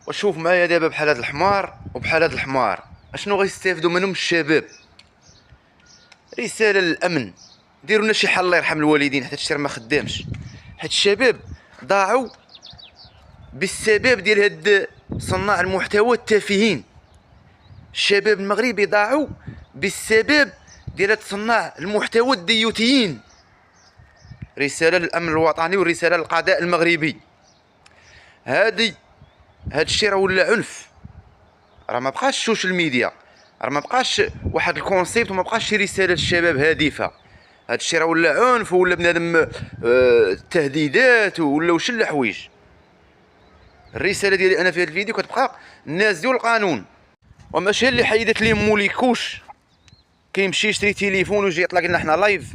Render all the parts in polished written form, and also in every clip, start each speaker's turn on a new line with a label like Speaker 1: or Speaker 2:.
Speaker 1: وشوف معايا دابا بحال هاد الحمار وبحال هاد الحمار، اشنو غيستافدوا منهم الشباب؟ رساله للامن، ديروا لنا شي حل الله يرحم الوالدين حتى الشيء ما خدامش، حيت الشباب ضاعوا بالسبب ديال هاد صناع المحتوى التافهين. الشباب المغربي ضاعوا بالسبب ديال هاد صناع المحتوى الديوتيين. رساله للامن الوطني ورساله للقضاء المغربي. هاد الشيء راه ولا عنف، راه ما بقاش السوشيال ميديا، راه ما بقاش واحد الكونسيبت وما بقاش شي رساله للشباب هادفه. هاد الشيء راه ولا عنف ولا بنادم تهديدات ولا شل الحوايج. الرساله ديالي انا في هذا الفيديو كتبقى الناس ديال القانون، وماشي اللي حيدت ليه موليكوش كيمشي يشري تليفون ويجي يطلق لنا حنا لايف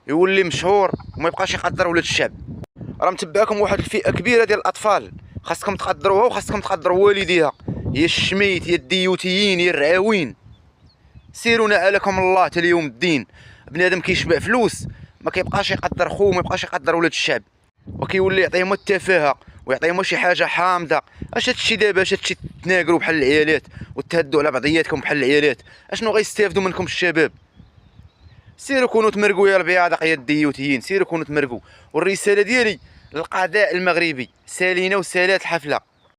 Speaker 1: يولي مشهور وما يبقاش يقدر ولاد الشعب. راه متبعكم واحد الفئه كبيره ديال الاطفال، خاصكم تقدروها وخاصكم تقدروا والديها، هي الشميت، هي الديوتيين، هي الرعاوين. سيروا نعلكم الله حتى اليوم الدين. بنادم كيشبع فلوس ما كيبقاش يقدر خوه، ما يبقاش يقدر ولاد الشعب، وكيولي يعطيهم التفاهه ويعطيهم شي حاجه حامضه. اش هادشي دابا؟ اش هادشي تناقروا بحال العيالات وتهدوا على بعضياتكم بحال العيالات؟ اشنو غيستافدوا منكم الشباب؟ سيروا كونوا تمرقوا يا البياض يا الديوتيين، سيروا كونوا تمرقوا. والرساله ديالي للقضاء المغربي، سالينا وسالات الحفله.